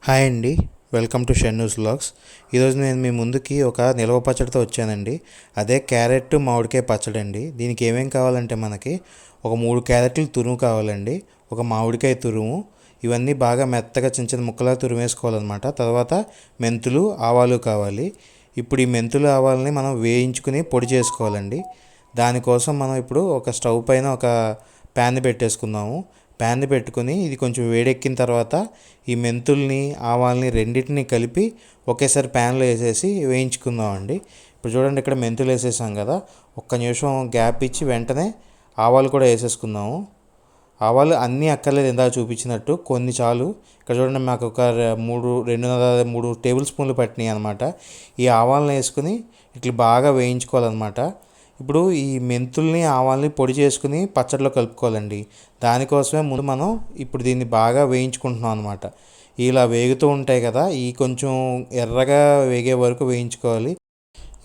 Hi అండి, welcome to షెన్నూస్ vlogs. ఈరోజు నేను మీ ముందుకి ఒక నిల్వ పచ్చడితో వచ్చానండి. అదే క్యారెట్ మామిడికాయ పచ్చడి అండి. దీనికి ఏమేం కావాలంటే మనకి ఒక 3 క్యారెట్లు తురుము కావాలండి, ఒక మామిడికాయ తురుము, ఇవన్నీ బాగా మెత్తగా చిన్న చిన్న ముక్కలా తురిమేసుకోవాలన్నమాట. తర్వాత మెంతులు, ఆవాలు కావాలి. ఇప్పుడు ఈ మెంతులు ఆవాలని మనం వేయించుకుని పొడి చేసుకోవాలండి. దానికోసం మనం ఇప్పుడు ఒక స్టవ్ పైన ఒక ప్యాన్ పెట్టేసుకుందాము. ప్యాన్ పెట్టుకుని ఇది కొంచెం వేడెక్కిన తర్వాత ఈ మెంతుల్ని, ఆవాల్ని రెండింటిని కలిపి ఒకేసారి ప్యాన్లో వేసేసి వేయించుకుందామండి. ఇప్పుడు చూడండి, ఇక్కడ మెంతులు వేసేసాం కదా, ఒక్క నిమిషం గ్యాప్ ఇచ్చి వెంటనే ఆవాలు కూడా వేసేసుకుందాము. ఆవాలు అన్నీ అక్కర్లేదు, ఇందాక చూపించినట్టు కొన్ని చాలు. ఇక్కడ చూడండి, మాకు ఒక 2.5-3 టేబుల్ స్పూన్లు పట్టినాయి అనమాట. ఈ ఆవాలను వేసుకుని ఇట్లా బాగా వేయించుకోవాలన్నమాట. ఇప్పుడు ఈ మెంతుల్ని, ఆవాల్ని పొడి చేసుకుని పచ్చడిలో కలుపుకోవాలండి. దానికోసమే ముందు మనం ఇప్పుడు దీన్ని బాగా వేయించుకుంటున్నాం అనమాట. ఇలా వేగుతూ ఉంటాయి కదా, ఈ కొంచెం ఎర్రగా వేగే వరకు వేయించుకోవాలి.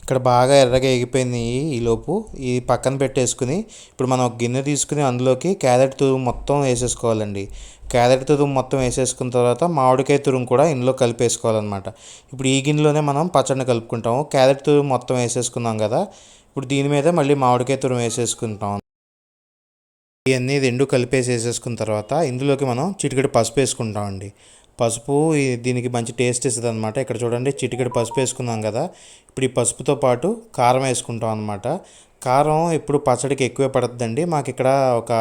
ఇక్కడ బాగా ఎర్రగా ఎగిపోయినాయి. ఈలోపు ఈ పక్కన పెట్టేసుకుని ఇప్పుడు మనం ఒక గిన్నె తీసుకుని అందులోకి క్యారెట్ తురుము మొత్తం వేసేసుకోవాలండి. క్యారెట్ తురుము మొత్తం వేసేసుకున్న తర్వాత మామిడికాయ తురుము కూడా ఇందులో కలిపేసుకోవాలన్నమాట. ఇప్పుడు ఈ గిన్నెలోనే మనం పచ్చడిని కలుపుకుంటాము. క్యారెట్ తురుము మొత్తం వేసేసుకున్నాం కదా, ఇప్పుడు దీని మీద మళ్ళీ మామిడికాయ తురుము వేసేసుకుంటాం. ఇవన్నీ రెండు కలిపేసి వేసేసుకున్న తర్వాత ఇందులోకి మనం చిటికెడు పసుపు వేసుకుంటామండి. పసుపు దీనికి మంచి టేస్ట్ ఇస్తుంది అనమాట. ఇక్కడ చూడండి, చిటికెడు పసుపు వేసుకున్నాం కదా, ఇప్పుడు ఈ పసుపుతో పాటు కారం వేసుకుంటాం అనమాట. కారం ఇప్పుడు పచ్చడికి ఎక్కువే పడుతుందండి. మాకు ఇక్కడ ఒక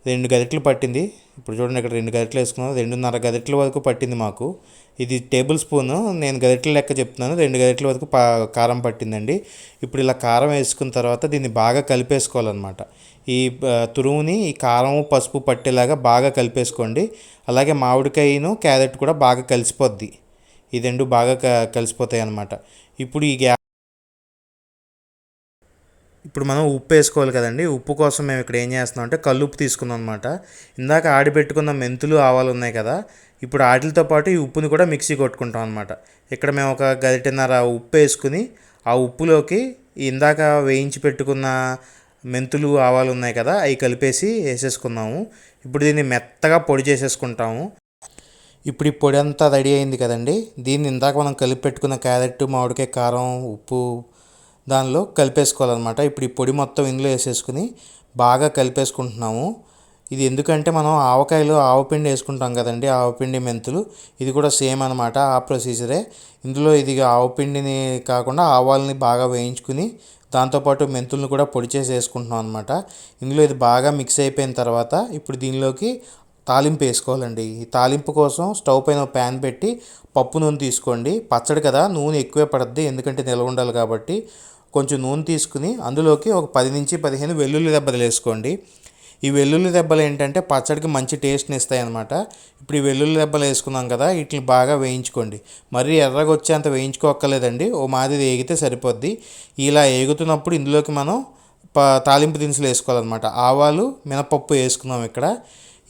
2 గరిటెలు పట్టింది. ఇప్పుడు చూడండి, ఇక్కడ 2 గరిటెలు వేసుకున్నాం, 2.5 గరిటెల వరకు పట్టింది మాకు. ఇది టేబుల్ స్పూను, నేను గరిటెల లెక్క చెప్తున్నాను, 2 గరిటెల వరకు కారం పట్టిందండి. ఇప్పుడు ఇలా కారం వేసుకున్న తర్వాత దీన్ని బాగా కలిపేసుకోవాలన్నమాట. ఈ తురుముని ఈ కారం, పసుపు పట్టేలాగా బాగా కలిపేసుకోండి. అలాగే మామిడికాయను, క్యారెట్ కూడా బాగా కలిసిపోద్ది. ఈ రెండు బాగా కలిసిపోతాయి అన్నమాట. ఇప్పుడు ఇప్పుడు మనం ఉప్పు వేసుకోవాలి కదండి. ఉప్పు కోసం మేము ఇక్కడ ఏం చేస్తున్నాం అంటే కల్లుప్పు తీసుకున్నాం అనమాట. ఇందాక ఆడిపెట్టుకున్న మెంతులు, ఆవాలు ఉన్నాయి కదా, ఇప్పుడు వాటితో పాటు ఈ ఉప్పుని కూడా మిక్సీ కొట్టుకుంటాం అనమాట. ఇక్కడ మేము ఒక గరిటెన్నర ఉప్పు వేసుకుని ఆ ఉప్పులోకి ఇందాక వేయించి పెట్టుకున్న మెంతులు, ఆవాలు ఉన్నాయి కదా, అవి కలిపేసి వేసేసుకున్నాము. ఇప్పుడు దీన్ని మెత్తగా పొడి చేసేసుకుంటాము. ఇప్పుడు ఈ పొడి అంతా రెడీ అయింది కదండి, దీన్ని ఇందాక మనం కలిపి పెట్టుకున్న క్యారెట్, మామిడికాయ, కారం, ఉప్పు దానిలో కలిపేసుకోవాలన్నమాట. ఇప్పుడు ఈ పొడి మొత్తం ఇందులో వేసేసుకుని బాగా కలిపేసుకుంటున్నాము. ఇది ఎందుకంటే మనం ఆవకాయలో ఆవపిండి వేసుకుంటాం కదండి, ఆవపిండి, మెంతులు, ఇది కూడా సేమ్ అనమాట, ఆ ప్రొసీజరే. ఇందులో ఇది ఆవపిండిని కాకుండా ఆవాలని బాగా వేయించుకుని దాంతోపాటు మెంతులను కూడా పొడి చేసి వేసుకుంటున్నాం అనమాట. ఇందులో ఇది బాగా మిక్స్ అయిపోయిన తర్వాత ఇప్పుడు దీనిలోకి తాలింపు వేసుకోవాలండి. ఈ తాలింపు కోసం స్టవ్ పైన ప్యాన్ పెట్టి పప్పు నూనె తీసుకోండి. పచ్చడి కదా, నూనె ఎక్కువే పడుద్ది, ఎందుకంటే నిల్వ ఉండాలి కాబట్టి. కొంచెం నూనె తీసుకుని అందులోకి ఒక 10-15 వెల్లుల్లి దెబ్బలు వేసుకోండి. ఈ వెల్లుల్లి దెబ్బలు ఏంటంటే పచ్చడికి మంచి టేస్ట్ని ఇస్తాయి అన్నమాట. ఇప్పుడు ఈ వెల్లుల్లి దెబ్బలు వేసుకున్నాం కదా, వీటిని బాగా వేయించుకోండి. మరీ ఎర్రగా వచ్చేంత వేయించుకోక్కర్లేదండి, ఓ మాదిరి వేగితే సరిపోద్ది. ఇలా వేగుతున్నప్పుడు ఇందులోకి మనం తాలింపు దినుసులు వేసుకోవాలన్నమాట. ఆవాలు, మినపప్పు వేసుకున్నాం ఇక్కడ.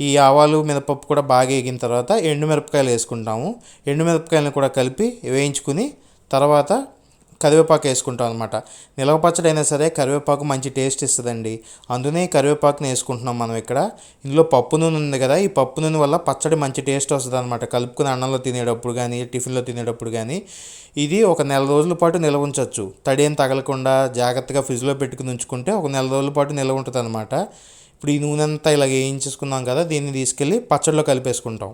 ఈ ఆవాలు, మినపప్పు కూడా బాగా వేగిన తర్వాత ఎండుమిరపకాయలు వేసుకుంటాము. ఎండుమిరపకాయలను కూడా కలిపి వేయించుకుని తర్వాత కరివేపాకు వేసుకుంటాం అనమాట. నిలవ పచ్చడి అయినా సరే కరివేపాకు మంచి టేస్ట్ ఇస్తుందండి, అందునే కరివేపాకుని వేసుకుంటున్నాం మనం ఇక్కడ. ఇందులో పప్పు నూనె ఉంది కదా, ఈ పప్పు నూనె వల్ల పచ్చడి మంచి టేస్ట్ వస్తుంది అనమాట. కలుపుకుని అన్నంలో తినేటప్పుడు కానీ, టిఫిన్లో తినేటప్పుడు కానీ. ఇది ఒక 1 నెల రోజుల పాటు నిల్వ ఉంచవచ్చు. తడి ఏం తగలకుండా జాగ్రత్తగా ఫ్రిడ్జ్లో పెట్టుకుని ఉంచుకుంటే ఒక 1 నెల రోజుల పాటు నిల్వ ఉంటుంది అనమాట. ఇప్పుడు ఈ నూనె అంతా ఇలా వేయించేసుకున్నాం కదా, దీన్ని తీసుకెళ్ళి పచ్చడిలో కలిపేసుకుంటాం.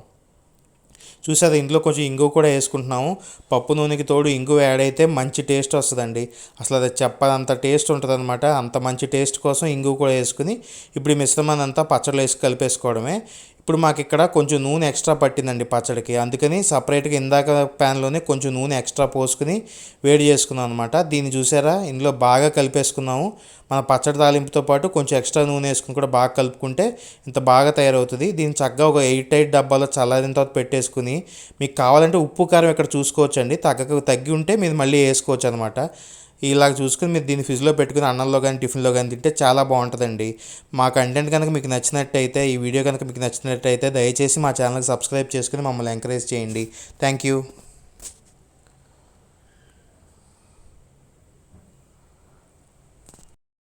చూసారా, ఇంట్లో కొంచెం ఇంగు కూడా వేసుకుంటున్నాము. పప్పు నూనెకి తోడు ఇంగు యాడ్ అయితే మంచి టేస్ట్ వస్తుందండి. అసలు అది చెప్పదంత టేస్ట్ ఉంటుంది అనమాట. అంత మంచి టేస్ట్ కోసం ఇంగు కూడా వేసుకుని ఇప్పుడు ఈ మిశ్రమాన్ని అంతా పచ్చడిలో వేసి కలిపేసుకోవడమే. ఇప్పుడు మాకు ఇక్కడ కొంచెం నూనె ఎక్స్ట్రా పట్టిందండి పచ్చడికి, అందుకని సపరేట్గా ఇందాక ప్యాన్లోనే కొంచెం నూనె ఎక్స్ట్రా పోసుకుని వేడి చేసుకున్నాం అనమాట. దీన్ని చూసారా, ఇందులో బాగా కలిపేసుకున్నాము. మన పచ్చడి తాలింపుతో పాటు కొంచెం ఎక్స్ట్రా నూనె వేసుకుని కూడా బాగా కలుపుకుంటే ఇంత బాగా తయారవుతుంది. దీన్ని చక్కగా ఒక 8 డబ్బాలో చల్లారిన తర్వాత పెట్టేసుకుని మీకు కావాలంటే ఉప్పు, కారం ఇక్కడ చూసుకోవచ్చండి. తగ్గి ఉంటే మీరు మళ్ళీ వేసుకోవచ్చు అనమాట. ఇలాగ చూసుకుని మీరు దీన్ని ఫ్రిడ్జ్లో పెట్టుకుని అన్నంలో కానీ, టిఫిన్లో కానీ తింటే చాలా బాగుంటుందండి. మా కంటెంట్ కనుక మీకు నచ్చినట్టయితే, ఈ వీడియో కనుక మీకు నచ్చినట్టయితే దయచేసి మా ఛానల్కి సబ్స్క్రైబ్ చేసుకుని మమ్మల్ని ఎంకరేజ్ చేయండి. Thank you.